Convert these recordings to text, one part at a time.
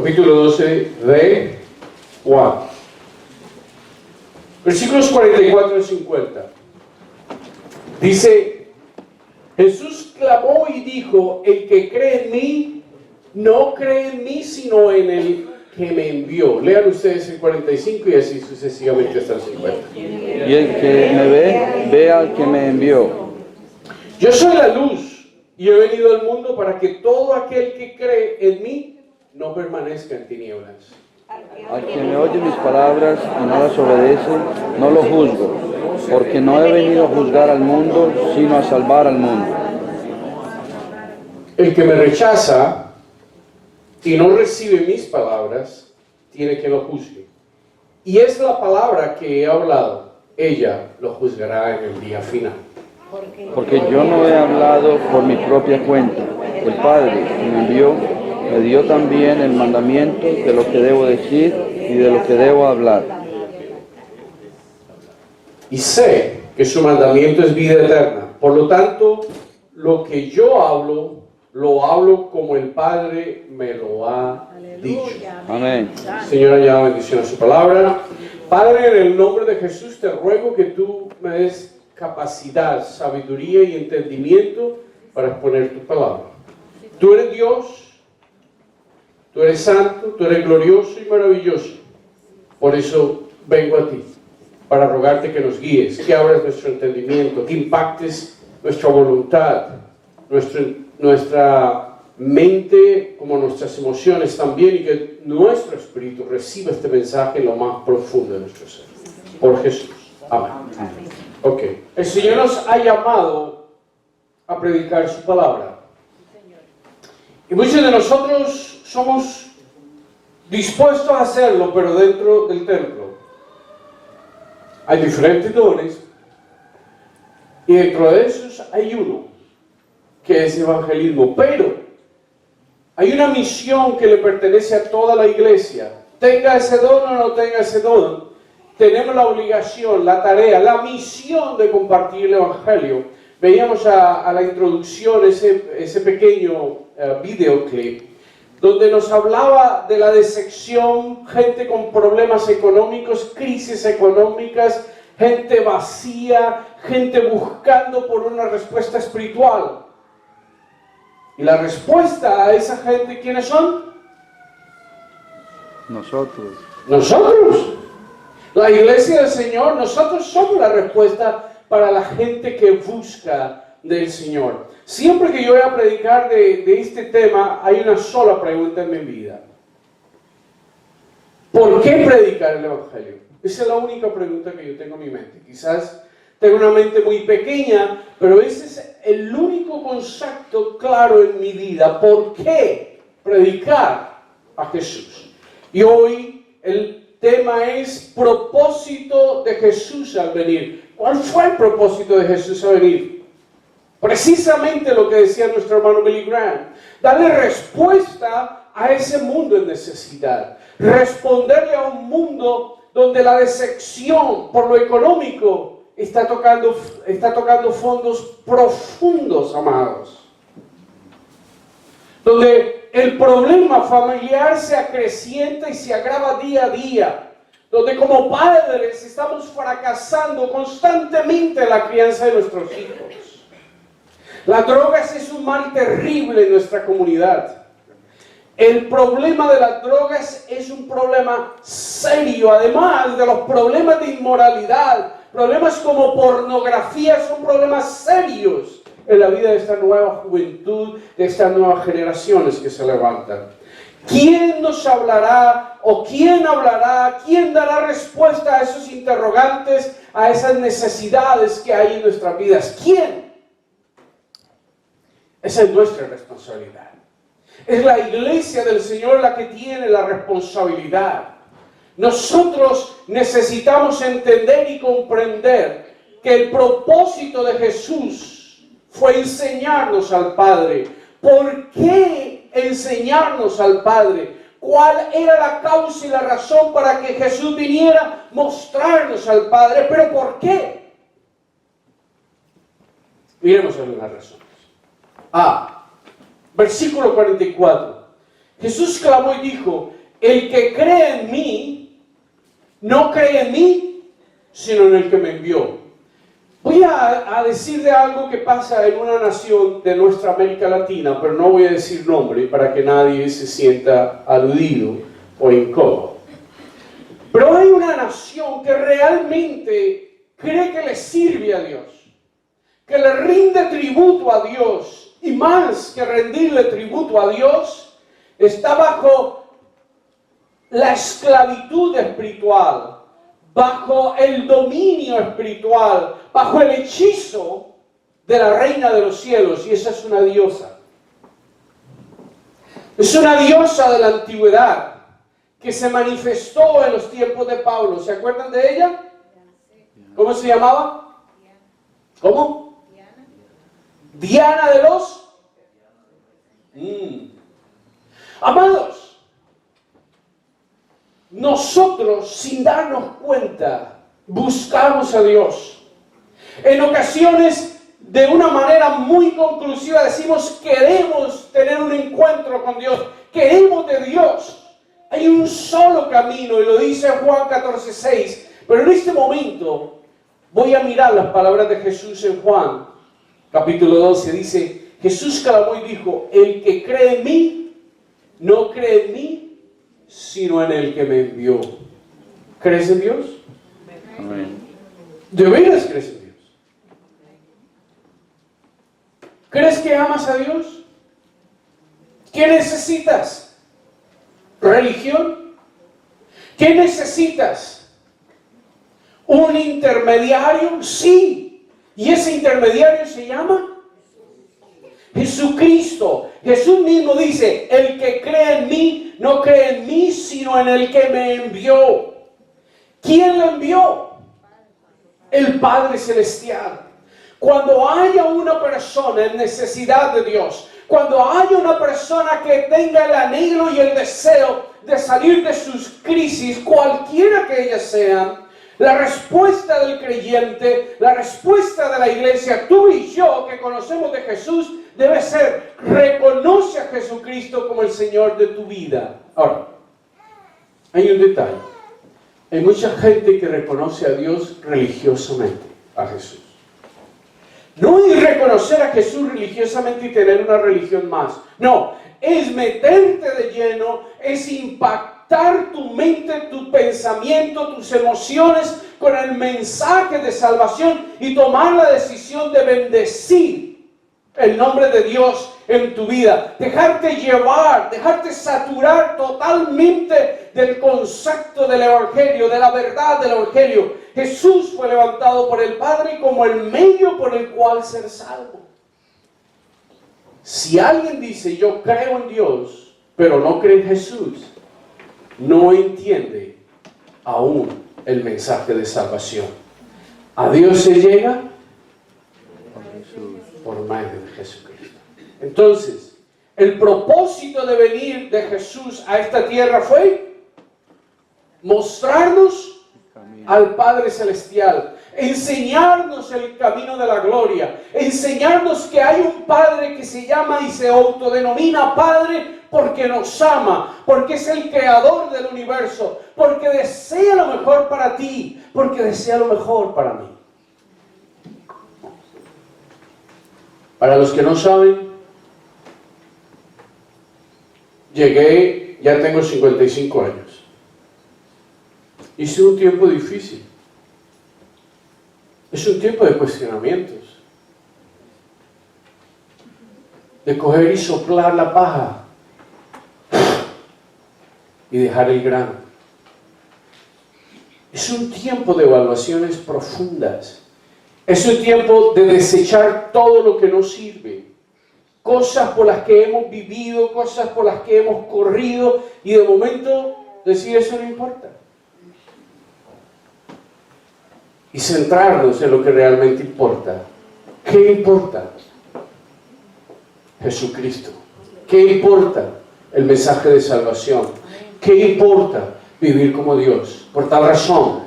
capítulo 12 de Juan. Versículos 44 y 50. Dice, Jesús clamó y dijo, el que cree en mí, no cree en mí, sino en el que me envió. Lean ustedes el 45 y así sucesivamente hasta el 50. Y el que me ve, ve al que me envió. Yo soy la luz y he venido al mundo para que todo aquel que cree en mí no permanezca en tinieblas. Al que me oye mis palabras y no las obedece, no lo juzgo, porque no he venido a juzgar al mundo, sino a salvar al mundo. El que me rechaza y no recibe mis palabras, tiene que lo juzgue. Y es la palabra que he hablado, ella lo juzgará en el día final. Porque yo no he hablado por mi propia cuenta. El Padre que me envió me dio también el mandamiento de lo que debo decir y de lo que debo hablar. Y sé que su mandamiento es vida eterna. Por lo tanto, lo que yo hablo, lo hablo como el Padre me lo ha dicho. Amén. Señor, añada bendición a su palabra. Padre, en el nombre de Jesús te ruego que tú me des capacidad, sabiduría y entendimiento para exponer tu palabra. Tú eres Dios, tú eres santo, tú eres glorioso y maravilloso. Por eso vengo a ti, para rogarte que nos guíes, que abras nuestro entendimiento, que impactes nuestra voluntad, nuestra mente como nuestras emociones también, y que nuestro espíritu reciba este mensaje en lo más profundo de nuestro ser. Por Jesús. Amén. Ok. El Señor nos ha llamado a predicar su palabra. Y muchos de nosotros somos dispuestos a hacerlo, pero dentro del templo. Hay diferentes dones, y dentro de esos hay uno, que es evangelismo. Pero hay una misión que le pertenece a toda la iglesia. Tenga ese don o no tenga ese don, tenemos la obligación, la tarea, la misión de compartir el evangelio. Veíamos a la introducción ese pequeño videoclip donde nos hablaba de la decepción, gente con problemas económicos, crisis económicas, gente vacía, gente buscando por una respuesta espiritual. Y la respuesta a esa gente, ¿quiénes son? Nosotros. Nosotros. La iglesia del Señor, nosotros somos la respuesta para la gente que busca del Señor. Siempre que yo voy a predicar de este tema, hay una sola pregunta en mi vida. ¿Por qué predicar el Evangelio? Esa es la única pregunta que yo tengo en mi mente. Quizás tengo una mente muy pequeña, pero ese es el único concepto claro en mi vida. ¿Por qué predicar a Jesús? Y hoy el tema es propósito de Jesús al venir. ¿Cuál fue el propósito de Jesús al venir? Precisamente lo que decía nuestro hermano Billy Graham. Darle respuesta a ese mundo en necesidad. Responderle a un mundo donde la decepción por lo económico está tocando fondos profundos, amados. Donde el problema familiar se acrecienta y se agrava día a día. Donde como padres estamos fracasando constantemente en la crianza de nuestros hijos. Las drogas es un mal terrible en nuestra comunidad. El problema de las drogas es un problema serio, además de los problemas de inmoralidad. Problemas como pornografía son problemas serios en la vida de esta nueva juventud, de estas nuevas generaciones que se levantan. ¿Quién nos hablará o quién hablará, quién dará respuesta a esos interrogantes, a esas necesidades que hay en nuestras vidas? ¿Quién? Esa es nuestra responsabilidad. Es la iglesia del Señor la que tiene la responsabilidad. Nosotros necesitamos entender y comprender que el propósito de Jesús fue enseñarnos al Padre. ¿Por qué enseñarnos al Padre? ¿Cuál era la causa y la razón para que Jesús viniera? Mostrarnos al Padre. ¿Pero por qué? Miremos algunas razones. Versículo 44. Jesús clamó y dijo, el que cree en mí, no cree en mí, sino en el que me envió. Voy a decir de algo que pasa en una nación de nuestra América Latina, pero no voy a decir nombre para que nadie se sienta aludido o incómodo. Pero hay una nación que realmente cree que le sirve a Dios, que le rinde tributo a Dios, y más que rendirle tributo a Dios, está bajo la esclavitud espiritual, bajo el dominio espiritual, bajo el hechizo de la reina de los cielos, y esa es una diosa. Es una diosa de la antigüedad que se manifestó en los tiempos de Pablo. ¿Se acuerdan de ella? ¿Cómo se llamaba? ¿Cómo? Diana de los... Amados, nosotros sin darnos cuenta buscamos a Dios. En ocasiones, de una manera muy conclusiva, decimos queremos tener un encuentro con Dios, queremos de Dios. Hay un solo camino, y lo dice Juan 14:6. Pero en este momento voy a mirar las palabras de Jesús en Juan capítulo 12. Dice, Jesús clamó y dijo, el que cree en mí, no cree en mí, sino en el que me envió. ¿Crees en Dios? Amén. ¿De veras crees en Dios? ¿Crees que amas a Dios? ¿Qué necesitas? ¿Religión? ¿Qué necesitas? ¿Un intermediario? Sí. ¿Y ese intermediario se llama? Jesucristo. Jesús mismo dice, el que cree en mí, no cree en mí, sino en el que me envió. ¿Quién lo envió? El Padre Celestial. Cuando haya una persona en necesidad de Dios, cuando haya una persona que tenga el anhelo y el deseo de salir de sus crisis, cualquiera que ellas sean, la respuesta del creyente, la respuesta de la iglesia, tú y yo que conocemos de Jesús, debe ser, reconoce a Jesucristo como el Señor de tu vida. Ahora, hay un detalle. Hay mucha gente que reconoce a Dios religiosamente, a Jesús. No es reconocer a Jesús religiosamente y tener una religión más. No, es meterte de lleno, es impactar tu mente, tu pensamiento, tus emociones con el mensaje de salvación y tomar la decisión de bendecir el nombre de Dios en tu vida. Dejarte llevar, dejarte saturar totalmente del concepto del Evangelio, de la verdad del Evangelio. Jesús fue levantado por el Padre como el medio por el cual ser salvo. Si alguien dice, yo creo en Dios, pero no cree en Jesús, no entiende aún el mensaje de salvación. A Dios se llega por medio de Jesucristo. Entonces, el propósito de venir de Jesús a esta tierra fue mostrarnos al Padre Celestial, enseñarnos el camino de la gloria, enseñarnos que hay un Padre que se llama y se autodenomina Padre porque nos ama, porque es el creador del universo, porque desea lo mejor para ti, porque desea lo mejor para mí. Para los que no saben, ya tengo 55 años. Hice un tiempo difícil. Es un tiempo de cuestionamientos. De coger y soplar la paja y dejar el grano. Es un tiempo de evaluaciones profundas. Es un tiempo de desechar todo lo que no sirve. Cosas por las que hemos vivido, cosas por las que hemos corrido y de momento decir eso no importa. Y centrarnos en lo que realmente importa. ¿Qué importa? Jesucristo. ¿Qué importa? El mensaje de salvación. ¿Qué importa? Vivir como Dios. Por tal razón,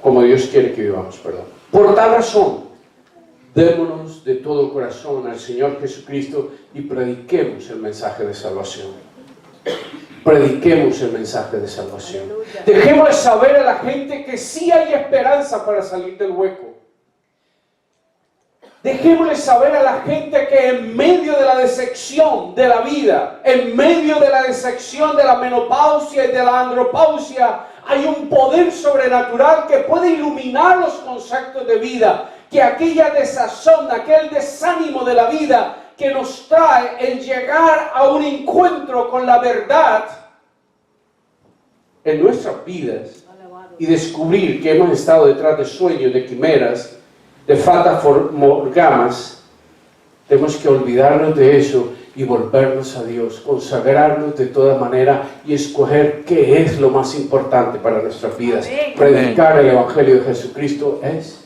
como Dios quiere que vivamos, perdón. Por tal razón, démonos de todo corazón al Señor Jesucristo y prediquemos el mensaje de salvación. Prediquemos el mensaje de salvación. Dejemos saber a la gente que sí hay esperanza para salir del hueco. Dejémosle saber a la gente que en medio de la decepción de la vida, en medio de la decepción de la menopausia y de la andropausia, hay un poder sobrenatural que puede iluminar los conceptos de vida, que aquella desazón, aquel desánimo de la vida que nos trae el llegar a un encuentro con la verdad en nuestras vidas y descubrir que hemos estado detrás de sueños, de quimeras, de fata morgamas. Tenemos que olvidarnos de eso y volvernos a Dios, consagrarnos de toda manera y escoger qué es lo más importante para nuestras vidas. Predicar el Evangelio de Jesucristo es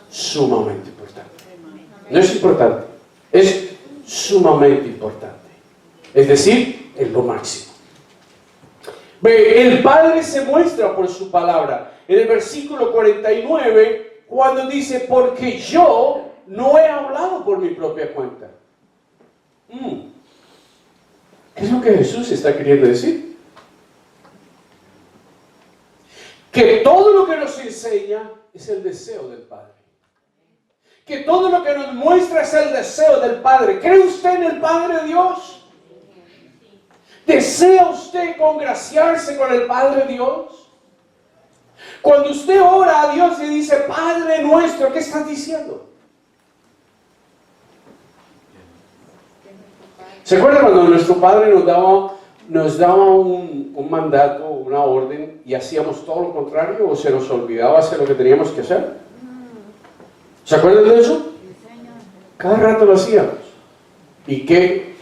sumamente importante. No es importante, es sumamente importante. Es decir, es lo máximo. El Padre se muestra por su palabra. En el versículo 49, cuando dice, porque yo no he hablado por mi propia cuenta. ¿Qué es lo que Jesús está queriendo decir? Que todo lo que nos enseña es el deseo del Padre. Que todo lo que nos muestra es el deseo del Padre. ¿Cree usted en el Padre Dios? ¿Desea usted congraciarse con el Padre Dios? Cuando usted ora a Dios y dice, Padre nuestro, ¿qué estás diciendo? ¿Se acuerdan cuando nuestro Padre nos daba un mandato, una orden, y hacíamos todo lo contrario, o se nos olvidaba hacer lo que teníamos que hacer? ¿Se acuerdan de eso? Cada rato lo hacíamos. ¿Y qué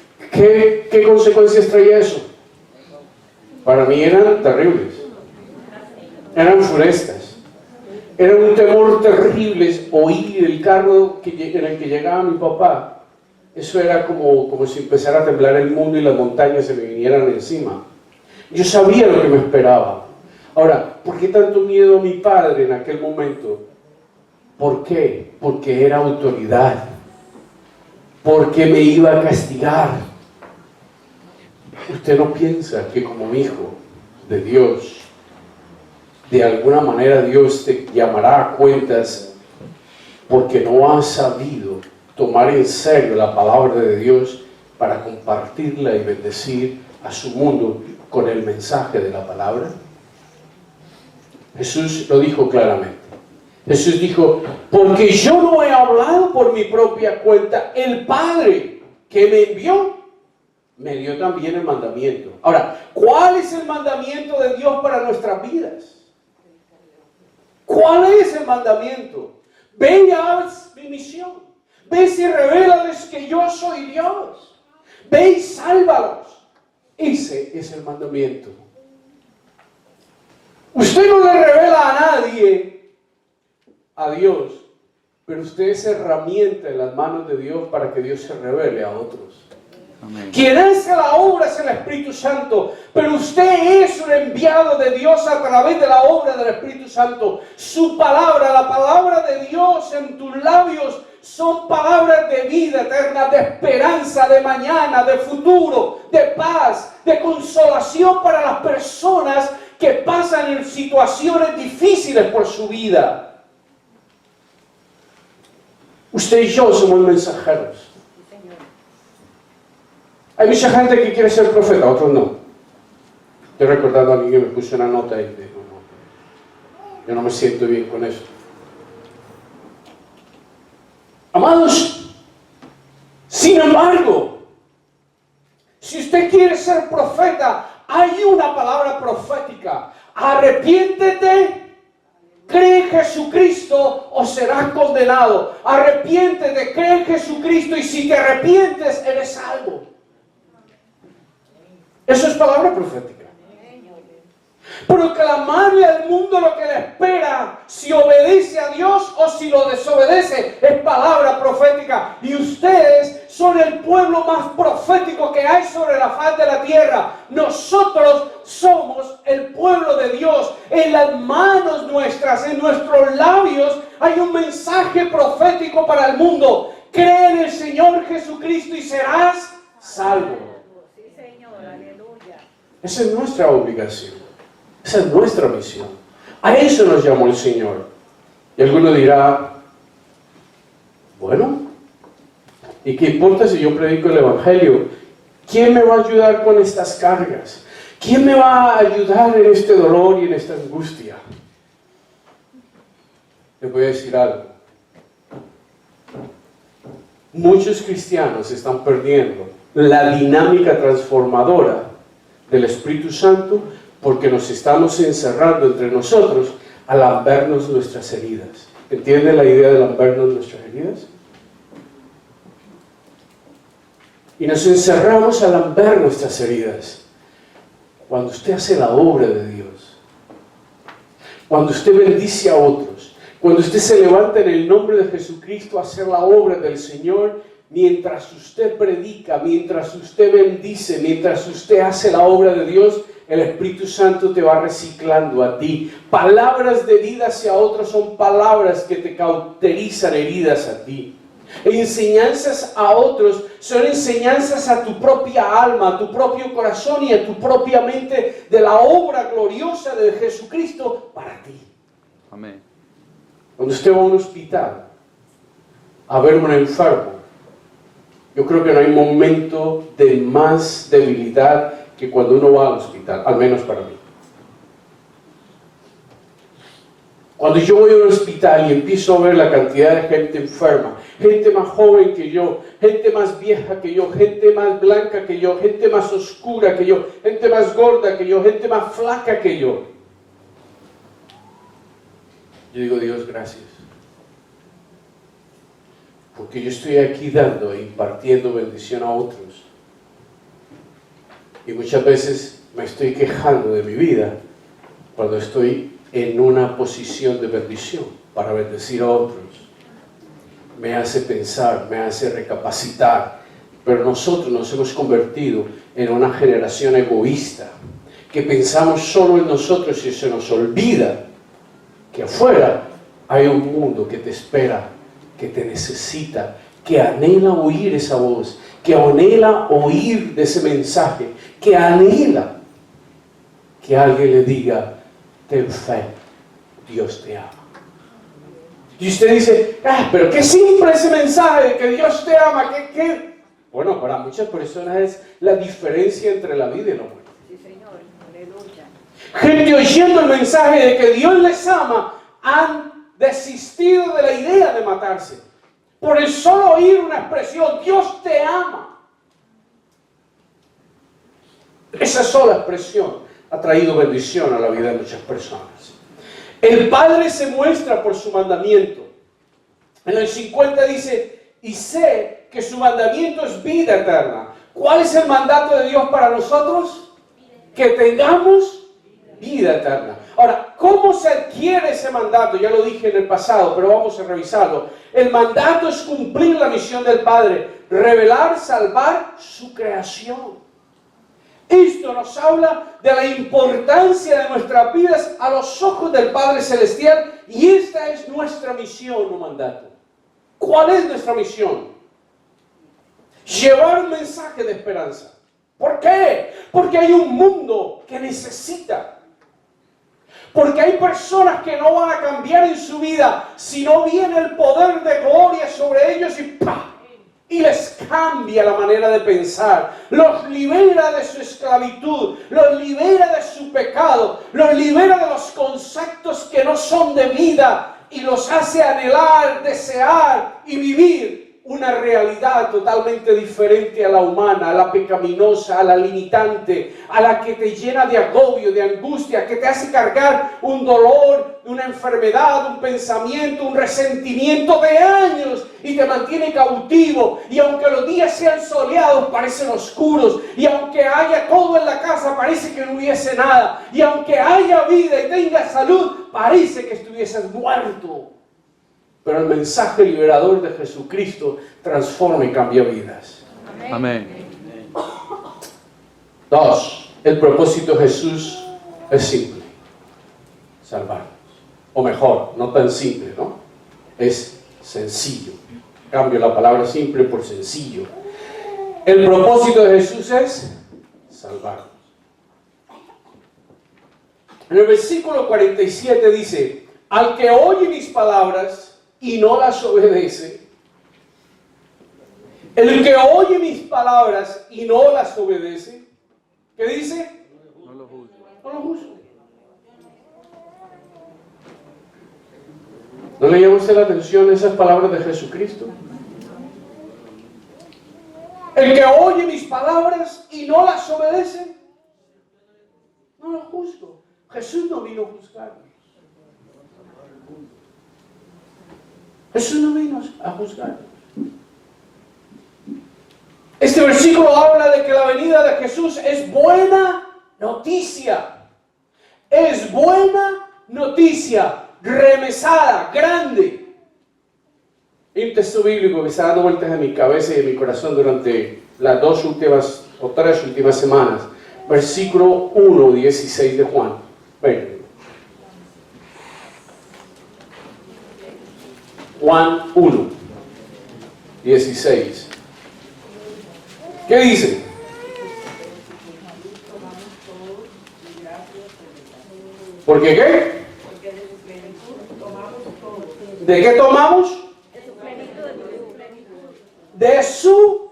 consecuencias traía eso? Para mí eran terribles. Eran funestas. Era un temor terrible oír el carro en el que llegaba mi papá. Eso era como si empezara a temblar el mundo y las montañas se me vinieran encima. Yo sabía lo que me esperaba. Ahora, ¿por qué tanto miedo a mi padre en aquel momento? ¿Por qué? Porque era autoridad. Porque me iba a castigar. Usted no piensa que como hijo de Dios, de alguna manera Dios te llamará a cuentas porque no has sabido tomar en serio la palabra de Dios para compartirla y bendecir a su mundo con el mensaje de la palabra? Jesús lo dijo claramente. Jesús dijo, porque yo no he hablado por mi propia cuenta, el Padre que me envió me dio también el mandamiento. Ahora, ¿cuál es el mandamiento de Dios para nuestras vidas? ¿Cuál es el mandamiento? Ve y haz mi misión. Ve y revélales que yo soy Dios. Ve y sálvalos. Ese es el mandamiento. Usted no le revela a nadie a Dios, pero usted es herramienta en las manos de Dios para que Dios se revele a otros. Amén. Quien hace la obra es el Espíritu Santo, pero usted es un enviado de Dios a través de la obra del Espíritu Santo. Su palabra, la palabra de Dios en tus labios, son palabras de vida eterna, de esperanza, de mañana, de futuro, de paz, de consolación para las personas que pasan en situaciones difíciles por su vida. Usted y yo somos mensajeros. Hay mucha gente que quiere ser profeta, otros no. Estoy recordando a alguien que me puso una nota y dijo, no, yo no me siento bien con eso. Amados, sin embargo, si usted quiere ser profeta, hay una palabra profética. Arrepiéntete, cree en Jesucristo o serás condenado. Arrepiéntete, cree en Jesucristo y si te arrepientes, eres salvo. Eso es palabra profética. Proclamarle al mundo lo que le espera, si obedece a Dios o si lo desobedece, es palabra profética. Y ustedes son el pueblo más profético que hay sobre la faz de la tierra. Nosotros somos el pueblo de Dios. En las manos nuestras, en nuestros labios, hay un mensaje profético para el mundo. Cree en el Señor Jesucristo y serás salvo. Esa es nuestra obligación. Esa es nuestra misión. A eso nos llamó el Señor. Y alguno dirá, bueno, ¿y qué importa si yo predico el Evangelio? ¿Quién me va a ayudar con estas cargas? ¿Quién me va a ayudar en este dolor y en esta angustia? Les voy a decir algo. Muchos cristianos están perdiendo la dinámica transformadora del Espíritu Santo porque nos estamos encerrando entre nosotros a lambernos nuestras heridas. ¿Entienden la idea de lambernos nuestras heridas? Y nos encerramos a lamber nuestras heridas. Cuando usted hace la obra de Dios, cuando usted bendice a otros, cuando usted se levanta en el nombre de Jesucristo a hacer la obra del Señor, mientras usted predica, mientras usted bendice, mientras usted hace la obra de Dios, el Espíritu Santo te va reciclando a ti. Palabras de vida hacia otros son palabras que te cauterizan heridas a ti. Enseñanzas a otros son enseñanzas a tu propia alma, a tu propio corazón y a tu propia mente de la obra gloriosa de Jesucristo para ti. Amén. Cuando usted va a un hospital a ver a un enfermo, yo creo que no hay momento de más debilidad que cuando uno va al hospital, al menos para mí. Cuando yo voy a un hospital y empiezo a ver la cantidad de gente enferma, gente más joven que yo, gente más vieja que yo, gente más blanca que yo, gente más oscura que yo, gente más gorda que yo, gente más flaca que yo digo, Dios, gracias. Porque yo estoy aquí dando e impartiendo bendición a otros. Y muchas veces me estoy quejando de mi vida cuando estoy en una posición de bendición para bendecir a otros. Me hace pensar, me hace recapacitar. Pero nosotros nos hemos convertido en una generación egoísta, que pensamos solo en nosotros y se nos olvida que afuera hay un mundo que te espera, que te necesita, que anhela oír esa voz, que anhela oír de ese mensaje, que anhela que alguien le diga, ten fe, Dios te ama. Y usted dice, pero qué simple ese mensaje de que Dios te ama, ¿qué? Bueno, para muchas personas es la diferencia entre la vida y la muerte. Sí, Señor, aleluya. Gente oyendo el mensaje de que Dios les ama, han desistido de la idea de matarse. Por el solo oír una expresión, Dios te ama. Esa sola expresión ha traído bendición a la vida de muchas personas. El Padre se muestra por su mandamiento. En el 50 dice, y sé que su mandamiento es vida eterna. ¿Cuál es el mandato de Dios para nosotros? Que tengamos vida eterna. Ahora, ¿cómo se adquiere ese mandato? Ya lo dije en el pasado, pero vamos a revisarlo. El mandato es cumplir la misión del Padre, revelar, salvar su creación. Esto nos habla de la importancia de nuestras vidas a los ojos del Padre Celestial, y esta es nuestra misión o mandato. ¿Cuál es nuestra misión? Llevar un mensaje de esperanza. ¿Por qué? Porque hay un mundo que necesita. Porque hay personas que no van a cambiar en su vida si no viene el poder de gloria sobre ellos y ¡pah! Y les cambia la manera de pensar, los libera de su esclavitud, los libera de su pecado, los libera de los conceptos que no son de vida y los hace anhelar, desear y vivir una realidad totalmente diferente a la humana, a la pecaminosa, a la limitante, a la que te llena de agobio, de angustia, que te hace cargar un dolor, una enfermedad, un pensamiento, un resentimiento de años y te mantiene cautivo. Y aunque los días sean soleados, parecen oscuros. Y aunque haya todo en la casa, parece que no hubiese nada. Y aunque haya vida y tengas salud, parece que estuvieses muerto. Pero el mensaje liberador de Jesucristo transforma y cambia vidas. Amén. 2. El propósito de Jesús es simple: salvarnos. O mejor, no tan simple, ¿no? Es sencillo. Cambio la palabra simple por sencillo. El propósito de Jesús es salvarnos. salvarnos. En el versículo 47 dice, al que oye mis palabras y no las obedece, el que oye mis palabras y no las obedece, ¿qué dice? No lo juzgo. No lo juzgo. ¿No le llama usted la atención a esas palabras de Jesucristo? El que oye mis palabras y no las obedece, no lo juzgo. Jesús no vino a juzgarnos. Jesús no vino a juzgarnos. Este versículo habla de que la venida de Jesús es buena noticia. Es buena noticia, remesada, grande. Hay un texto bíblico que está dando vueltas en mi cabeza y en mi corazón durante las 2 últimas o 3 últimas semanas. Versículo 1, 16 de Juan. Ven. Juan 1, 16. ¿Qué dice? ¿Por qué qué? ¿De qué tomamos? De su.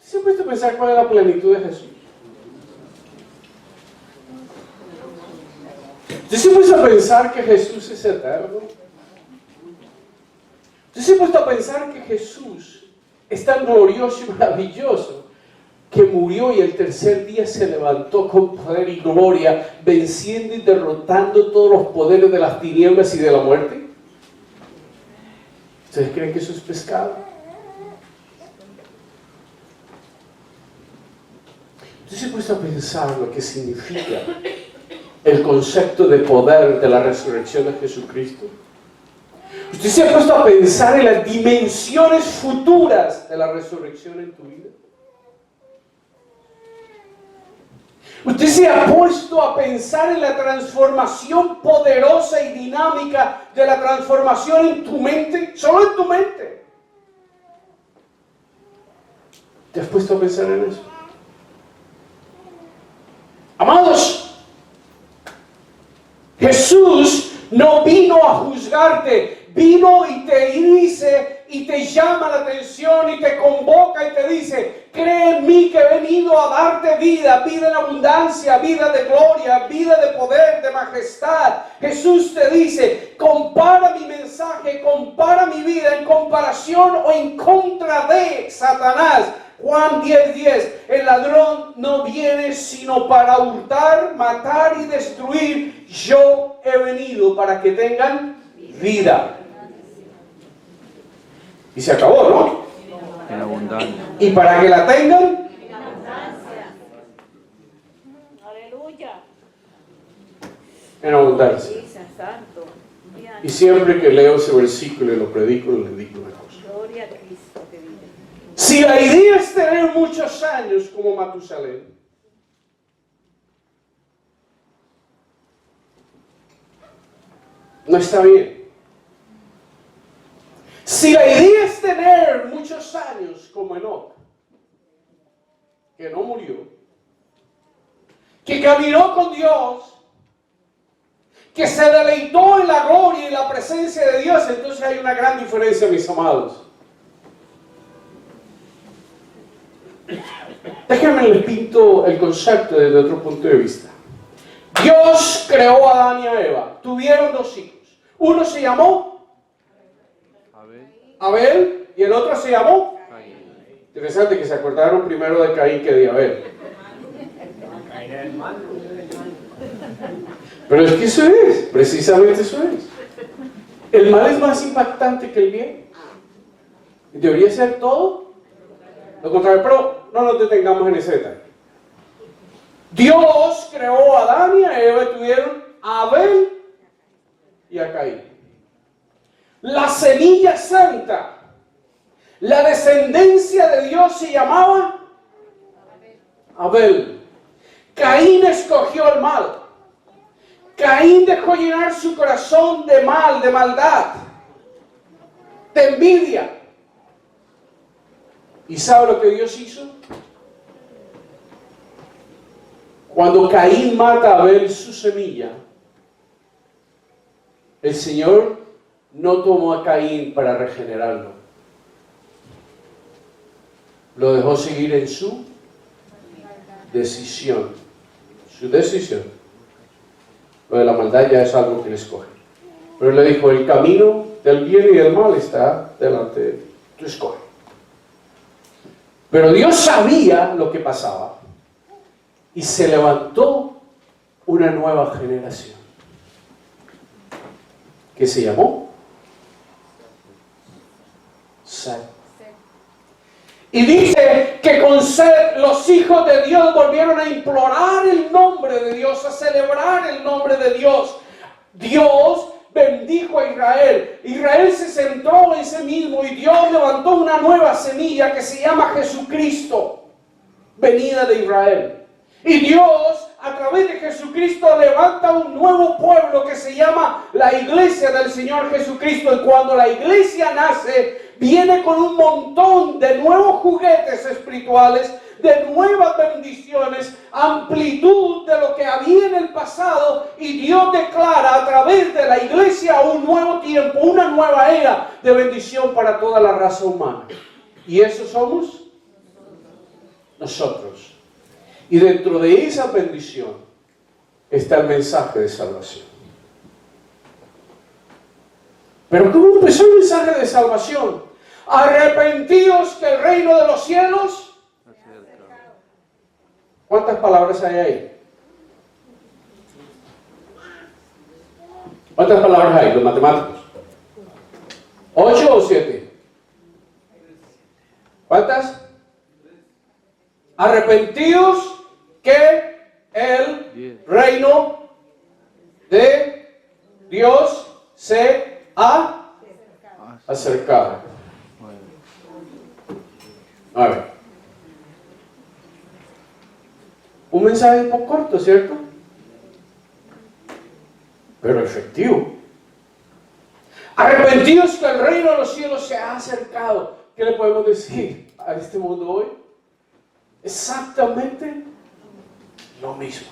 ¿Siempre has pensar cuál es la plenitud de Jesús? Yo siempre he puesto a pensar que Jesús es eterno. Yo siempre he puesto a pensar que Jesús es tan glorioso y maravilloso que murió y el tercer día se levantó con poder y gloria, venciendo y derrotando todos los poderes de las tinieblas y de la muerte. ¿Ustedes creen que eso es pescado? Yo siempre he puesto a pensar lo que significa el concepto de poder de la resurrección de Jesucristo. ¿Usted se ha puesto a pensar en las dimensiones futuras de la resurrección en tu vida? ¿Usted se ha puesto a pensar en la transformación poderosa y dinámica de la transformación en tu mente? Solo en tu mente. ¿Te has puesto a pensar en eso? Amados, Jesús no vino a juzgarte, vino y te dice y te llama la atención y te convoca y te dice, cree en mí que he venido a darte vida, vida en abundancia, vida de gloria, vida de poder, de majestad. Jesús te dice, compara mi mensaje, compara mi vida en comparación o en contra de Satanás. Juan 10:10, el ladrón no viene sino para hurtar, matar y destruir. Yo he venido para que tengan vida. Y se acabó, ¿no? En abundancia. Y para que la tengan, Aleluya. en abundancia. Dice, santo. Y siempre que leo ese versículo y lo predico, le digo una cosa. Gloria a Cristo que vive. Si la idea es tener muchos años como Matusalén, no está bien. Si la idea es tener muchos años como Enoc, que no murió, que caminó con Dios, que se deleitó en la gloria y la presencia de Dios, entonces hay una gran diferencia, mis amados. Déjenme les pinto el concepto desde otro punto de vista. Dios creó a Adán y a Eva. Tuvieron 2 hijos. Uno se llamó Abel y el otro se llamó Caín. Interesante que se acordaron primero de Caín que de Abel. Pero es que eso es, precisamente eso es. El mal es más impactante que el bien. Debería ser todo lo contrario, pero no nos detengamos en ese detalle. Dios creó a Adán y a Eva y tuvieron a Abel y a Caín. La semilla santa, la descendencia de Dios se llamaba Abel. Caín escogió el mal. Caín dejó llenar su corazón de mal, de maldad, de envidia. ¿Y sabe lo que Dios hizo? Cuando Caín mata a Abel, su semilla, el Señor no tomó a Caín para regenerarlo. Lo dejó seguir en su decisión. Su decisión. Lo de la maldad ya es algo que le escoge. Pero le dijo, el camino del bien y del mal está delante de ti. Tú escoge. Pero Dios sabía lo que pasaba. Y se levantó una nueva generación. Que se llamó Sed. Y dice que con Sed los hijos de Dios volvieron a implorar el nombre de Dios, a celebrar el nombre de Dios. Dios bendijo a Israel. Israel se centró en sí mismo y Dios levantó una nueva semilla que se llama Jesucristo, venida de Israel. Y Dios, a través de Jesucristo, levanta un nuevo pueblo que se llama la iglesia del Señor Jesucristo. Y cuando la iglesia nace, viene con un montón de nuevos juguetes espirituales, de nuevas bendiciones, amplitud de lo que había en el pasado. Y Dios declara a través de la iglesia un nuevo tiempo, una nueva era de bendición para toda la raza humana. Y eso somos nosotros. Y dentro de esa bendición está el mensaje de salvación. Pero ¿cómo empezó el mensaje de salvación? Arrepentíos que el reino de los cielos. ¿Cuántas palabras hay ahí? ¿Cuántas palabras hay, los matemáticos? ¿8 o 7? ¿Cuántas? Arrepentíos que el reino de Dios se ha acercado. A ver. Un mensaje un poco corto, ¿cierto? Pero efectivo. Arrepentidos que el reino de los cielos se ha acercado. ¿Qué le podemos decir a este mundo hoy? Exactamente lo mismo.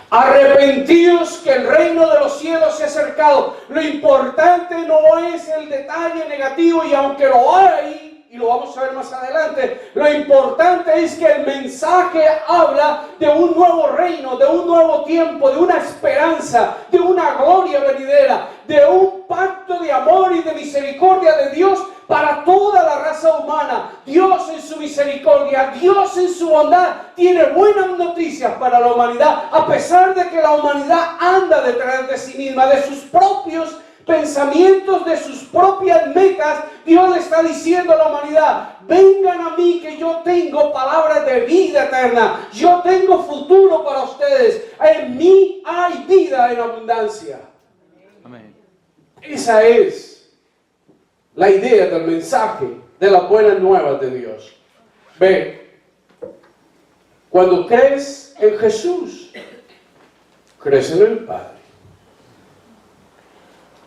Arrepentidos que el reino de los cielos se ha acercado. Lo importante no es el detalle negativo, y aunque lo hay, y lo vamos a ver más adelante, lo importante es que el mensaje habla de un nuevo reino, de un nuevo tiempo, de una esperanza, de una gloria venidera, de un pacto de amor y de misericordia de Dios para toda la raza humana. Dios en su misericordia, Dios en su bondad tiene buenas noticias para la humanidad, a pesar de que la humanidad anda detrás de sí misma, de sus propios pensamientos, de sus propias metas. Dios le está diciendo a la humanidad: vengan a mí, que yo tengo palabras de vida eterna, yo tengo futuro para ustedes, en mí hay vida en abundancia. Amén. Esa es la idea del mensaje de las buenas nuevas de Dios. Ve, cuando crees en Jesús, crees en el Padre.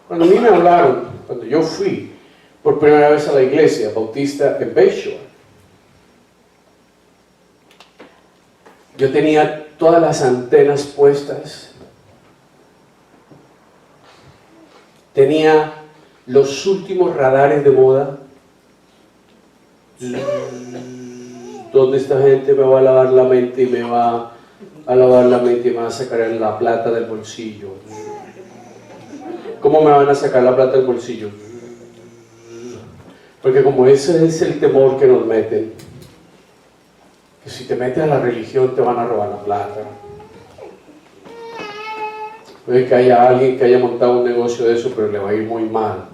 Cuando a mí me hablaron, cuando yo fui por primera vez a la iglesia bautista en Bayshore, yo tenía todas las antenas puestas, tenía los últimos radares de moda. ¿Dónde esta gente me va a lavar la mente y me va a lavar la mente y me va a sacar la plata del bolsillo? ¿Cómo me van a sacar la plata del bolsillo? Porque como ese es el temor que nos meten, que si te metes a la religión te van a robar la plata. Puede que haya alguien que haya montado un negocio de eso, pero le va a ir muy mal.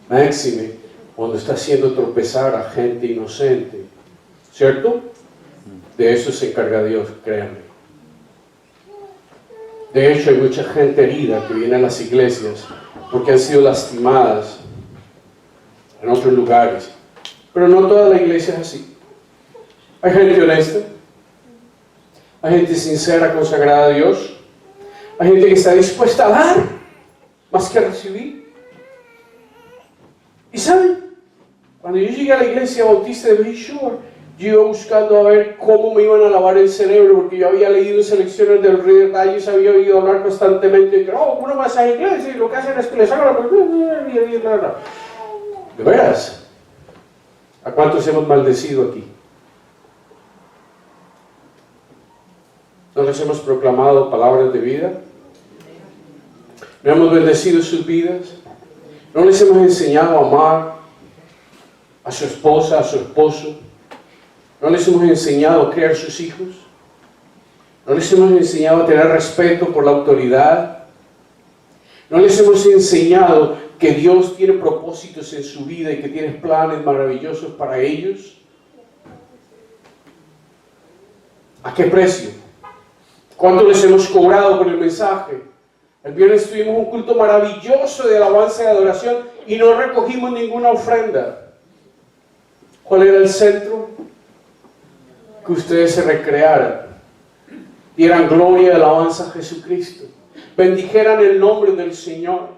Máxime cuando está haciendo tropezar a gente inocente, ¿cierto? De eso se encarga Dios, créanme. De hecho, hay mucha gente herida que viene a las iglesias porque han sido lastimadas en otros lugares. Pero no toda la iglesia es así. Hay gente honesta, hay gente sincera, consagrada a Dios, hay gente que está dispuesta a dar más que a recibir. Y ¿saben? Cuando yo llegué a la iglesia bautista de Bayshore, yo iba buscando a ver cómo me iban a lavar el cerebro, porque yo había leído en selecciones del Rey de Reyes, había oído hablar constantemente de que uno va a la iglesia y lo que hacen es que les hagan la... ¿De veras? ¿A cuántos hemos maldecido aquí? ¿No les hemos proclamado palabras de vida? ¿No hemos bendecido sus vidas? ¿No les hemos enseñado a amar a su esposa, a su esposo? ¿No les hemos enseñado a criar sus hijos? ¿No les hemos enseñado a tener respeto por la autoridad? ¿No les hemos enseñado que Dios tiene propósitos en su vida y que tiene planes maravillosos para ellos? ¿A qué precio? ¿Cuánto les hemos cobrado por el mensaje? El viernes tuvimos un culto maravilloso de alabanza y adoración y no recogimos ninguna ofrenda. ¿Cuál era el centro? Que ustedes se recrearan, dieran gloria y alabanza a Jesucristo, bendijeran el nombre del Señor.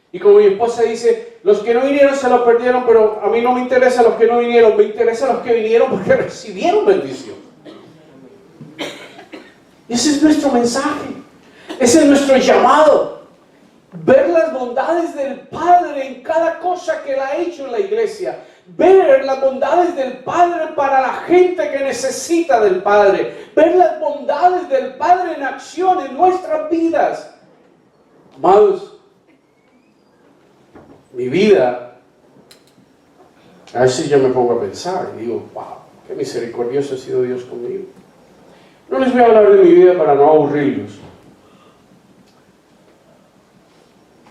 Y como mi esposa dice, los que no vinieron se lo perdieron, pero a mí no me interesa los que no vinieron, me interesan los que vinieron porque recibieron bendición. Y ese es nuestro mensaje, ese es nuestro llamado, ver las bondades del Padre en cada cosa que Él ha hecho en la iglesia, ver las bondades del Padre para la gente que necesita del Padre, ver las bondades del Padre en acción en nuestras vidas. Amados, mi vida, a veces yo me pongo a pensar y digo, wow, qué misericordioso ha sido Dios conmigo. No les voy a hablar de mi vida para no aburrirlos,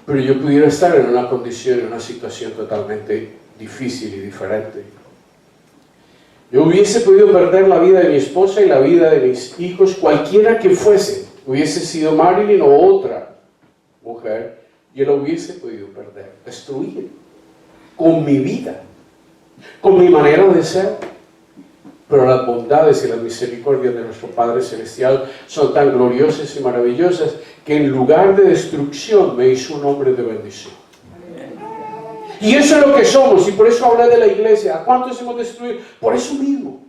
pero yo pudiera estar en una condición, en una situación totalmente difícil y diferente. Yo hubiese podido perder la vida de mi esposa y la vida de mis hijos, cualquiera que fuese, hubiese sido Marilyn o otra mujer, yo la hubiese podido perder, destruir, con mi vida, con mi manera de ser. Pero las bondades y las misericordias de nuestro Padre Celestial son tan gloriosas y maravillosas que en lugar de destrucción me hizo un hombre de bendición. Y eso es lo que somos, y por eso hablé de la iglesia. ¿A cuántos hemos destruido? Por eso mismo.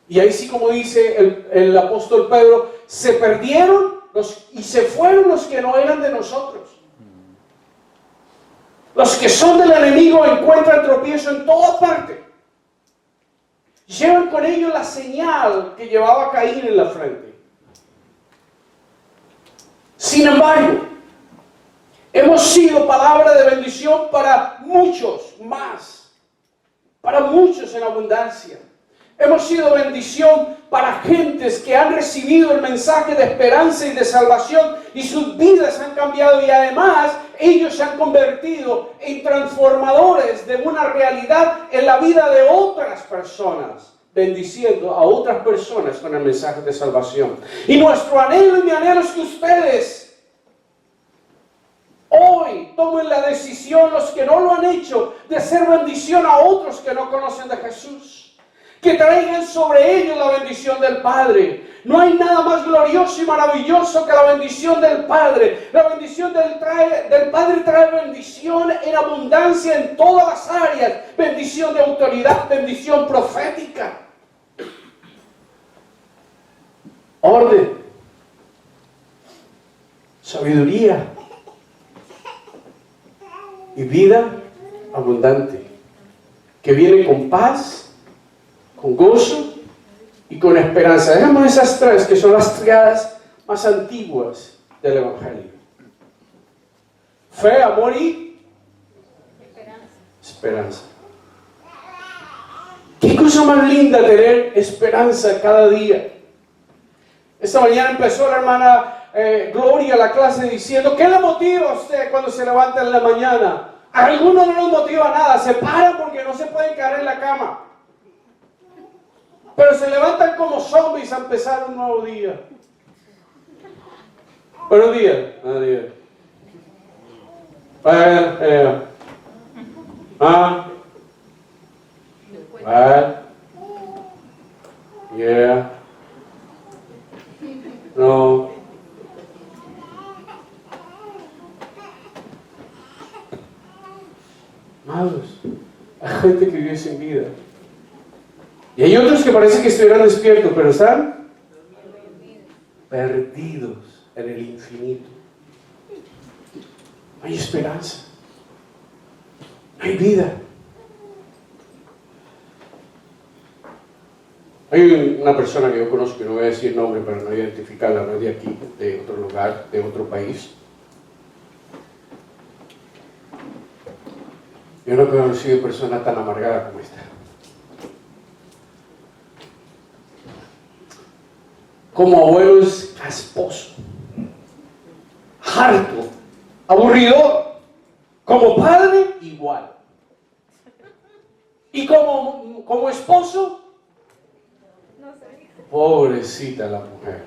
Y ahí sí, como dice el apóstol Pedro, se perdieron y se fueron los que no eran de nosotros. Los que son del enemigo encuentran tropiezo en toda parte. Llevan con ellos la señal que llevaba Caín en la frente. Sin embargo, hemos sido palabra de bendición para muchos más, para muchos en abundancia. Hemos sido bendición para gentes que han recibido el mensaje de esperanza y de salvación y sus vidas han cambiado y además ellos se han convertido en transformadores de una realidad en la vida de otras personas, bendiciendo a otras personas con el mensaje de salvación. Y nuestro anhelo y mi anhelo es que ustedes hoy tomen la decisión, los que no lo han hecho, de ser bendición a otros que no conocen de Jesús. Que traigan sobre ellos la bendición del Padre. No hay nada más glorioso y maravilloso que la bendición del Padre. La bendición del Padre trae bendición en abundancia en todas las áreas. Bendición de autoridad, bendición profética. Orden. Sabiduría. Y vida abundante. Que viene con paz, con gozo y con esperanza. Dejamos esas tres que son las triadas más antiguas del Evangelio. Fe, amor y esperanza. Qué cosa más linda tener esperanza cada día. Esta mañana empezó la hermana Gloria la clase diciendo, ¿qué le motiva a usted cuando se levanta en la mañana? A algunos no les motiva nada, se paran porque no se pueden quedar en la cama. Pero se levantan como zombies a empezar un nuevo día. Buenos días. Buenos días. Yeah. No. Amados, hay gente que vive sin vida. Y hay otros que parece que estuvieran despiertos, pero están perdidos en el infinito. No hay esperanza. No hay vida. Hay una persona que yo conozco, que no voy a decir nombre para no identificarla, no es de aquí, de otro lugar, de otro país. Yo no he conocido persona tan amargada como esta. Como abuelo es casposo, harto, aburrido. Como padre, igual. Y como esposo, pobrecita la mujer.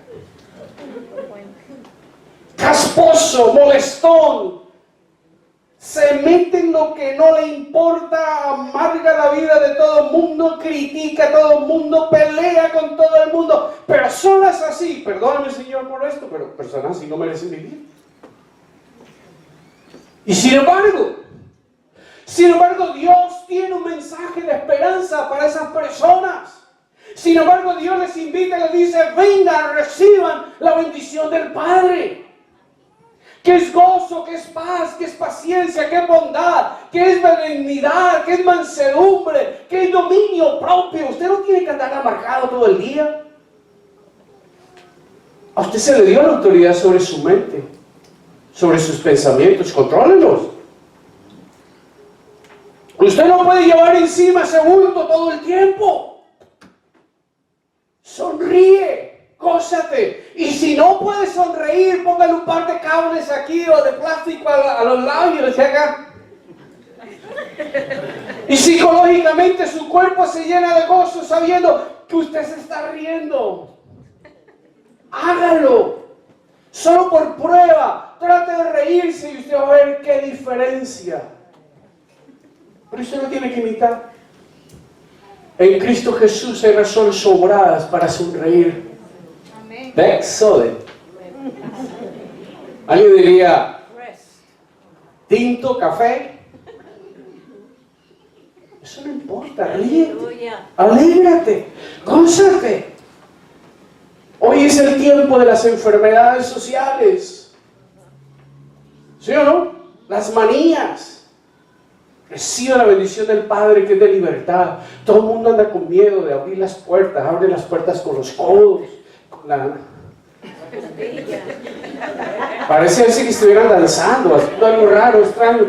Casposo, molestón. Se mete en lo que no le importa, amarga la vida de todo el mundo, critica a todo el mundo, pelea con todo el mundo. Personas así, perdóname Señor por esto, pero personas así no merecen vivir. Y sin embargo, Dios tiene un mensaje de esperanza para esas personas. Sin embargo, Dios les invita y les dice, vengan, reciban la bendición del Padre. Que es gozo, que es paz, que es paciencia, que es bondad, que es benignidad, que es mansedumbre, que es dominio propio. Usted no tiene que andar amargado todo el día. A usted se le dio la autoridad sobre su mente, sobre sus pensamientos. Contrólelos. Usted no puede llevar encima ese bulto todo el tiempo. Sonríe, gózate. Y si no puede sonreír, póngale un par de cables aquí o de plástico a los labios y acá. Y psicológicamente su cuerpo se llena de gozo sabiendo que usted se está riendo. Hágalo. Solo por prueba. Trate de reírse y usted va a ver qué diferencia. Pero usted no tiene que imitar. En Cristo Jesús hay razones sobradas para sonreír. Vexode. Alguien diría, tinto, café. Eso no importa, ríete, alégrate, gózate. Hoy es el tiempo de las enfermedades sociales. ¿Sí o no? Las manías. Recibe la bendición del Padre que es de libertad. Todo el mundo anda con miedo de abrir las puertas. Abre las puertas con los codos. Con la... Parece que estuvieran danzando, haciendo algo raro, extraño.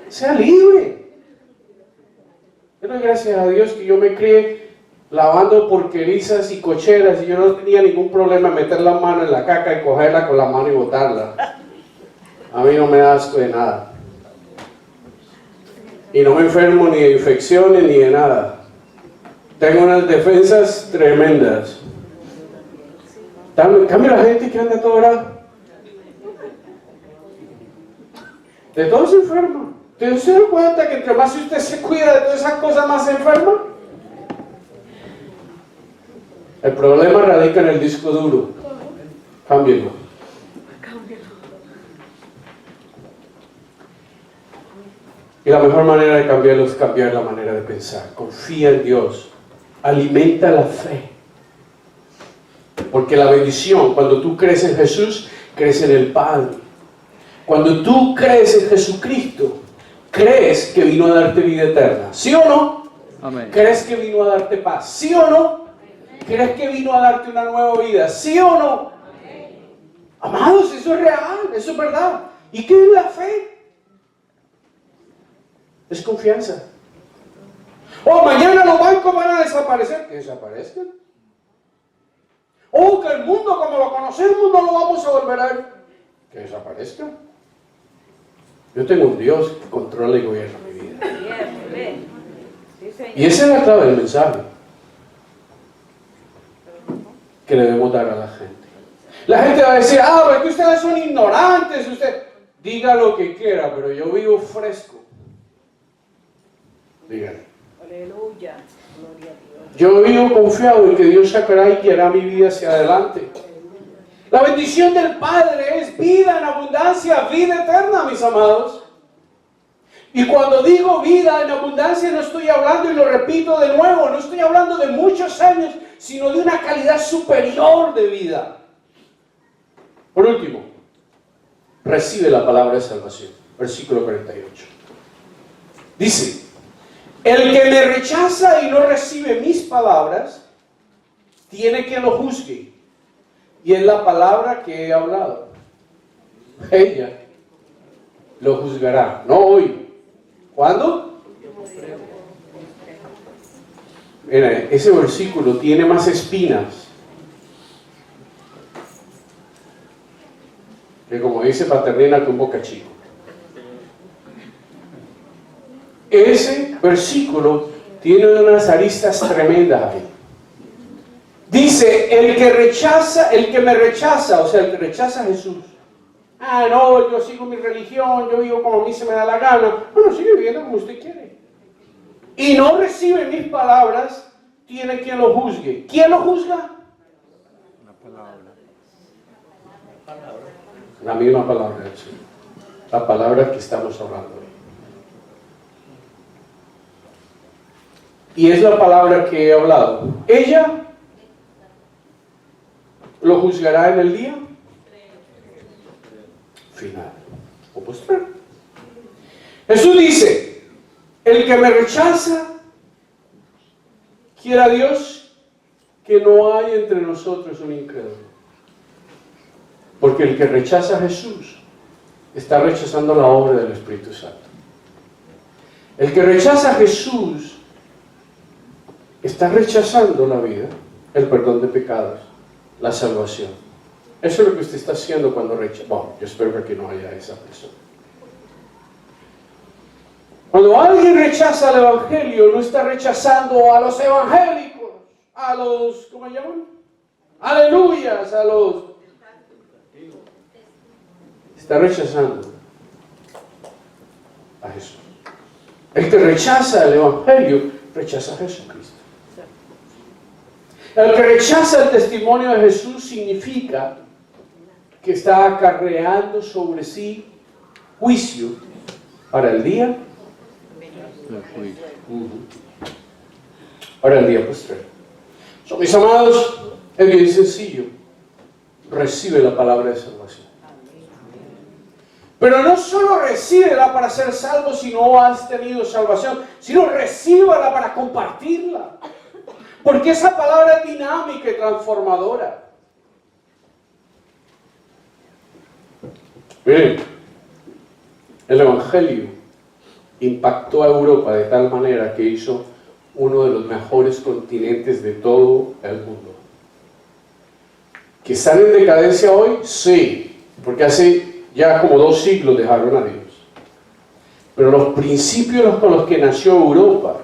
Sea libre. Yo doy gracias a Dios que yo me crié lavando porquerizas y cocheras y yo no tenía ningún problema en meter la mano en la caca y cogerla con la mano y botarla. A mí no me da asco de nada. Y no me enfermo ni de infecciones ni de nada. Tengo unas defensas tremendas. En cambio la gente que anda toda hora, de todo se enferma. ¿Usted se da cuenta que entre más usted se cuida de todas esas cosas, más se enferma? El problema radica en el disco duro. Cámbienlo. Y la mejor manera de cambiarlo es cambiar la manera de pensar. Confía en Dios. Alimenta la fe. Porque la bendición, cuando tú crees en Jesús, crees en el Padre. Cuando tú crees en Jesucristo, crees que vino a darte vida eterna. ¿Sí o no? Amén. ¿Crees que vino a darte paz? ¿Sí o no? ¿Crees que vino a darte una nueva vida? ¿Sí o no? Amados, eso es real, eso es verdad. ¿Y qué es la fe? Es confianza. Oh, mañana los bancos van a desaparecer. Que desaparezcan. Oh, que el mundo como lo conocemos no lo vamos a volver a ver. Que desaparezca. Yo tengo un Dios que controla y gobierna mi vida. Y esa es la clave del mensaje que le debemos dar a la gente. La gente va a decir, porque ustedes son ignorantes. Usted diga lo que quiera, pero yo vivo fresco. Díganle. Aleluya. Gloria a Dios. Yo vivo confiado en que Dios sacará y guiará mi vida hacia adelante. La bendición del Padre es vida en abundancia, vida eterna, mis amados. Y cuando digo vida en abundancia, no estoy hablando, y lo repito de nuevo, no estoy hablando de muchos años, sino de una calidad superior de vida. Por último, recibe la palabra de salvación. Versículo 48. Dice, el que me rechaza y no recibe mis palabras, tiene quien lo juzgue. Y es la palabra que he hablado. Ella lo juzgará, no hoy. ¿Cuándo? Mira, ese versículo tiene más espinas que, como dice Paternina, que un Boca Chico. Ese versículo tiene unas aristas tremendas ahí. Dice, el que me rechaza, o sea, el que rechaza a Jesús. Ah, no, yo sigo mi religión, yo vivo como a mí se me da la gana. Bueno, sigue viviendo como usted quiere. Y no recibe mis palabras, tiene quien lo juzgue. ¿Quién lo juzga? La palabra. La misma palabra del Señor. La palabra que estamos hablando hoy. Y es la palabra que he hablado. Ella lo juzgará en el día final o postrer. Jesús dice, el que me rechaza, quiera Dios que no hay entre nosotros un incrédulo. Porque el que rechaza a Jesús está rechazando la obra del Espíritu Santo. El que rechaza a Jesús está rechazando la vida, el perdón de pecados, la salvación. Eso es lo que usted está haciendo cuando rechaza. Bueno, yo espero que aquí no haya esa persona. Cuando alguien rechaza el Evangelio, no está rechazando a los evangélicos, a los, ¿cómo se llaman? Aleluyas, a los... Está rechazando a Jesús. El que rechaza el Evangelio, rechaza a Jesucristo. El que rechaza el testimonio de Jesús significa que está acarreando sobre sí juicio para el día para el día posterior. Mis amados, es bien sencillo. Recibe la palabra de salvación. Pero no solo recíbela para ser salvo si no has tenido salvación, sino recíbala para compartirla. Porque esa palabra es dinámica y transformadora. Miren, el Evangelio impactó a Europa de tal manera que hizo uno de los mejores continentes de todo el mundo. ¿Que están en decadencia hoy? Sí, porque hace ya como 2 siglos dejaron a Dios. Pero los principios con los que nació Europa,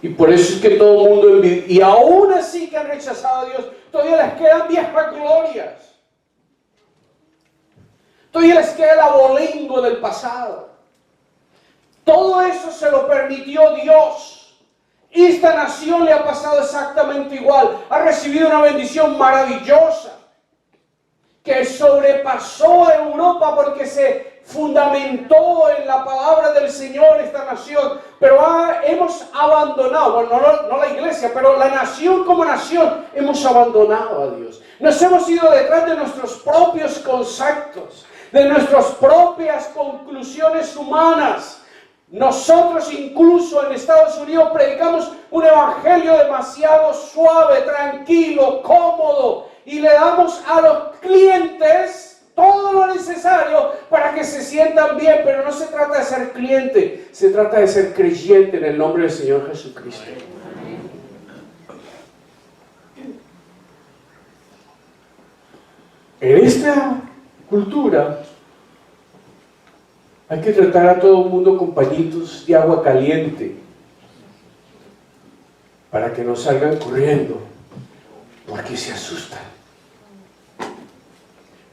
y por eso es que todo el mundo envidia, y aún así que han rechazado a Dios, todavía les quedan viejas glorias. Todavía les queda el abolengo del pasado. Todo eso se lo permitió Dios. Y esta nación le ha pasado exactamente igual. Ha recibido una bendición maravillosa que sobrepasó a Europa porque se fundamentó en la palabra del Señor esta nación. Pero hemos abandonado, bueno, no la iglesia, pero la nación como nación, hemos abandonado a Dios. Nos hemos ido detrás de nuestros propios conceptos, de nuestras propias conclusiones humanas. Nosotros incluso en Estados Unidos predicamos un evangelio demasiado suave, tranquilo, cómodo, y le damos a los clientes todo lo necesario para que se sientan bien, pero no se trata de ser cliente, se trata de ser creyente en el nombre del Señor Jesucristo. En esta cultura hay que tratar a todo el mundo con pañitos de agua caliente para que no salgan corriendo, porque se asustan.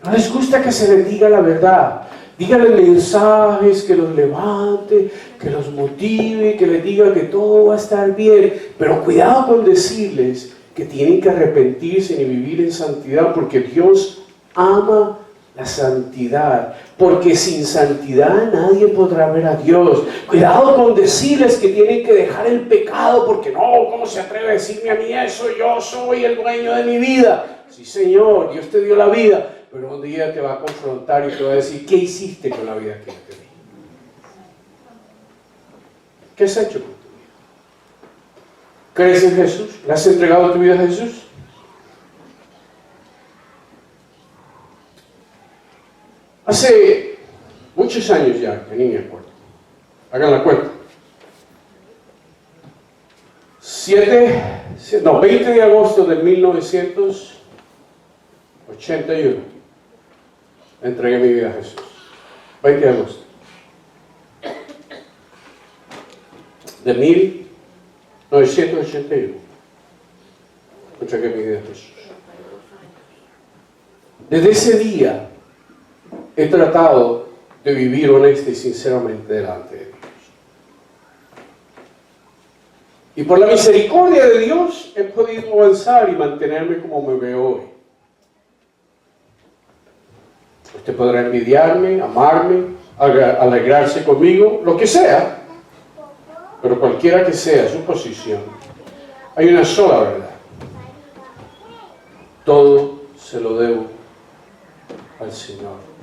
No les gusta que se les diga la verdad. Díganle mensajes que los levante, que los motive, que les diga que todo va a estar bien. Pero cuidado con decirles que tienen que arrepentirse y vivir en santidad, porque Dios ama La santidad, porque sin santidad nadie podrá ver a Dios. Cuidado con decirles que tienen que dejar el pecado, porque no, ¿cómo se atreve a decirme a mí eso? Yo soy el dueño de mi vida. Sí, Señor, Dios te dio la vida, pero un día te va a confrontar y te va a decir, ¿qué hiciste con la vida que yo te di? ¿Qué has hecho con tu vida? ¿Crees en Jesús? ¿Le has entregado tu vida a Jesús? Hace muchos años ya, que ni me acuerdo. Hagan la cuenta. 20 de agosto de 1981 entregué mi vida a Jesús. 20 de agosto de 1981 entregué mi vida a Jesús. Desde ese día he tratado de vivir honesta y sinceramente delante de Dios. Y por la misericordia de Dios he podido avanzar y mantenerme como me veo hoy. Usted podrá envidiarme, amarme, alegrarse conmigo, lo que sea. Pero cualquiera que sea su posición, hay una sola verdad. Todo se lo debo al Señor.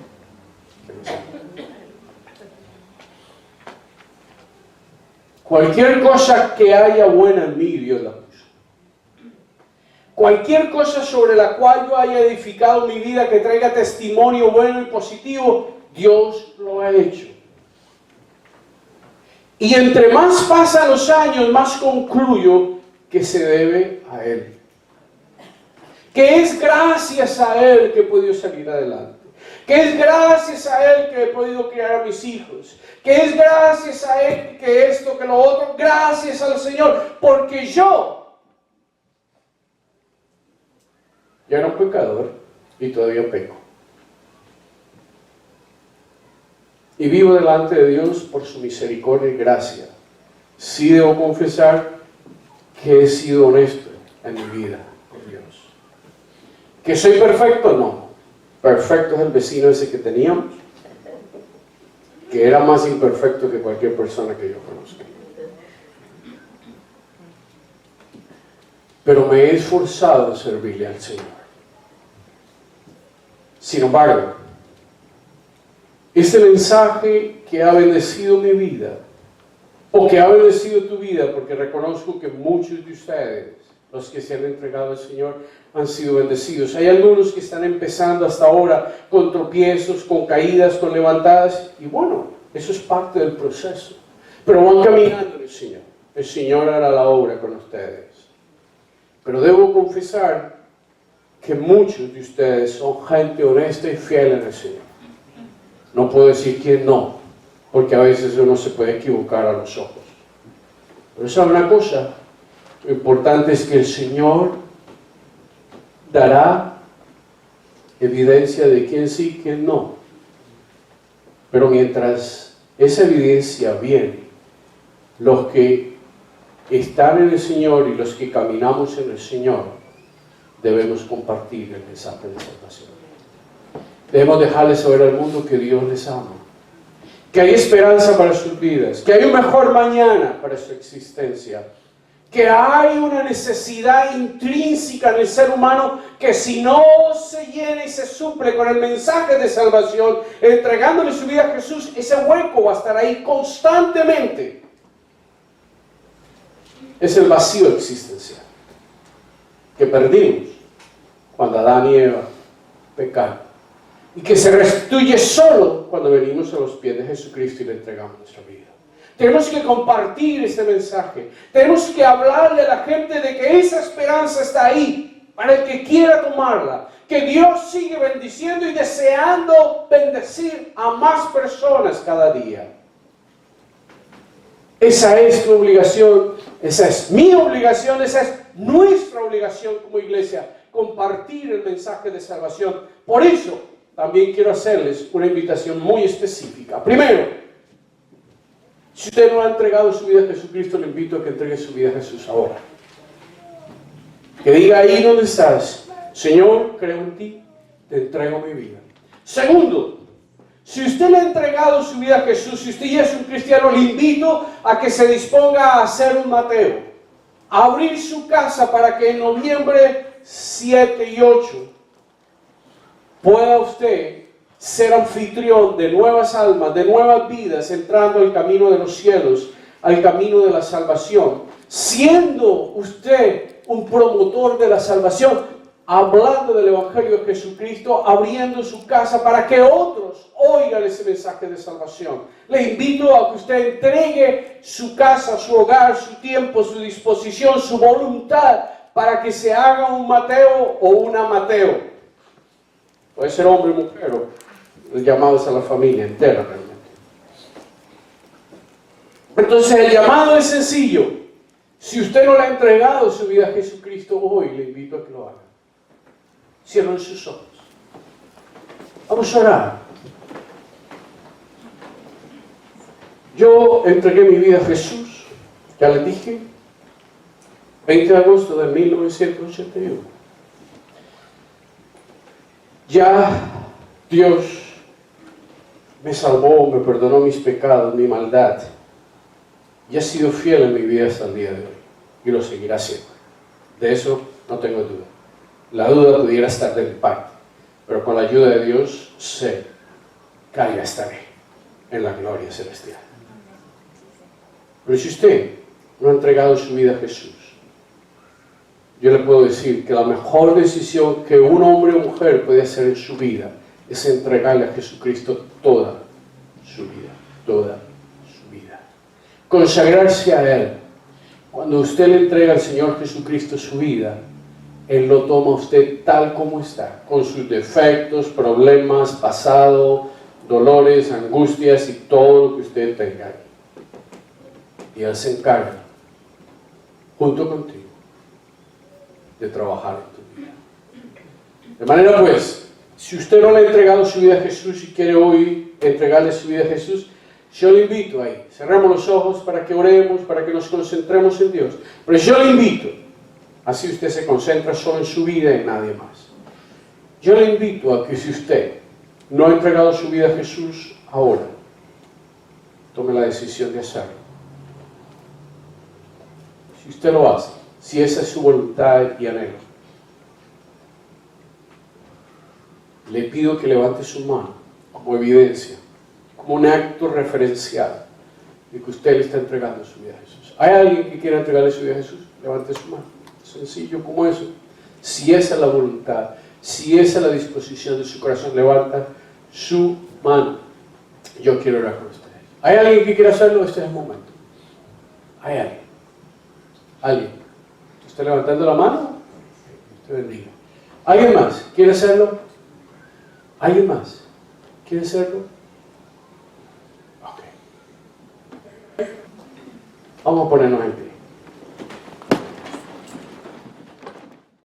Cualquier cosa que haya buena en mí, Dios la puso. Cualquier cosa sobre la cual yo haya edificado mi vida que traiga testimonio bueno y positivo, Dios lo ha hecho. Y entre más pasan los años, más concluyo que se debe a Él. Que es gracias a Él que he podido salir adelante. Que es gracias a Él que he podido criar a mis hijos. Que es gracias a Él que esto, que lo otro. Gracias al Señor. Porque yo ya era un pecador y todavía peco. Y vivo delante de Dios por su misericordia y gracia. Sí debo confesar que he sido honesto en mi vida con Dios. ¿Que soy perfecto? No. Perfecto es el vecino ese que teníamos, que era más imperfecto que cualquier persona que yo conozca. Pero me he esforzado en servirle al Señor. Sin embargo, ese mensaje que ha bendecido mi vida, o que ha bendecido tu vida, porque reconozco que muchos de ustedes, los que se han entregado al Señor, han sido bendecidos. Hay algunos que están empezando hasta ahora con tropiezos, con caídas, con levantadas, y bueno, eso es parte del proceso. Pero van caminando en el Señor. El Señor hará la obra con ustedes. Pero debo confesar que muchos de ustedes son gente honesta y fiel en el Señor. No puedo decir quién no, porque a veces uno se puede equivocar a los ojos. Pero ¿sabe una cosa? Lo importante es que el Señor dará evidencia de quién sí y quién no. Pero mientras esa evidencia viene, los que están en el Señor y los que caminamos en el Señor, debemos compartir el mensaje de salvación. Debemos dejarles saber al mundo que Dios les ama, que hay esperanza para sus vidas, que hay un mejor mañana para su existencia, que hay una necesidad intrínseca en el ser humano que si no se llena y se suple con el mensaje de salvación, entregándole su vida a Jesús, ese hueco va a estar ahí constantemente. Es el vacío existencial que perdimos cuando Adán y Eva pecaron, y que se restituye solo cuando venimos a los pies de Jesucristo y le entregamos nuestra vida. Tenemos que compartir este mensaje. Tenemos que hablarle a la gente de que esa esperanza está ahí para el que quiera tomarla. Que Dios sigue bendiciendo y deseando bendecir a más personas cada día. Esa es tu obligación, esa es mi obligación, esa es nuestra obligación como iglesia, compartir el mensaje de salvación. Por eso también quiero hacerles una invitación muy específica. Primero, si usted no ha entregado su vida a Jesucristo, le invito a que entregue su vida a Jesús ahora. Que diga ahí donde estás: Señor, creo en ti, te entrego mi vida. Segundo, si usted le ha entregado su vida a Jesús, si usted ya es un cristiano, le invito a que se disponga a hacer un Mateo, a abrir su casa para que en noviembre 7 y 8 pueda usted ser anfitrión de nuevas almas, de nuevas vidas, entrando al camino de los cielos, al camino de la salvación, siendo usted un promotor de la salvación, hablando del Evangelio de Jesucristo, abriendo su casa para que otros oigan ese mensaje de salvación. Le invito a que usted entregue su casa, su hogar, su tiempo, su disposición, su voluntad, para que se haga un Mateo o una Mateo. Puede ser hombre o mujer, o el llamado es a la familia entera realmente. Entonces el llamado es sencillo. Si usted no le ha entregado su vida a Jesucristo hoy, le invito a que lo haga. Cierren sus ojos. Vamos a orar. Yo entregué mi vida a Jesús, ya les dije, 20 de agosto de 1981. Ya Dios me salvó, me perdonó mis pecados, mi maldad, y ha sido fiel en mi vida hasta el día de hoy, y lo seguirá siendo. De eso no tengo duda. La duda pudiera estar de mi parte, pero con la ayuda de Dios sé que allá estaré en la gloria celestial. Pero si usted no ha entregado su vida a Jesús, yo le puedo decir que la mejor decisión que un hombre o mujer puede hacer en su vida es entregarle a Jesucristo toda su vida, toda su vida. Consagrarse a Él. Cuando usted le entrega al Señor Jesucristo su vida, Él lo toma a usted tal como está, con sus defectos, problemas, pasado, dolores, angustias y todo lo que usted tenga. Y Él se encarga, junto contigo, de trabajar en tu vida. De manera pues, si usted no le ha entregado su vida a Jesús y quiere hoy entregarle su vida a Jesús, yo le invito ahí, cerramos los ojos para que oremos, para que nos concentremos en Dios. Pero yo le invito, así usted se concentra solo en su vida y en nadie más. Yo le invito a que si usted no ha entregado su vida a Jesús ahora, tome la decisión de hacerlo. Si usted lo hace, si esa es su voluntad y anhelo, le pido que levante su mano como evidencia, como un acto referencial de que usted le está entregando su vida a Jesús. ¿Hay alguien que quiera entregarle su vida a Jesús? Levante su mano. Sencillo como eso. Si esa es la voluntad, si esa es la disposición de su corazón, levanta su mano. Yo quiero orar con ustedes. ¿Hay alguien que quiera hacerlo? Este es el momento. ¿Hay alguien? ¿Alguien? ¿Está levantando la mano? Te bendiga. ¿Alguien más quiere hacerlo? ¿Alguien más quiere hacerlo? Ok. Vamos a ponernos en pie.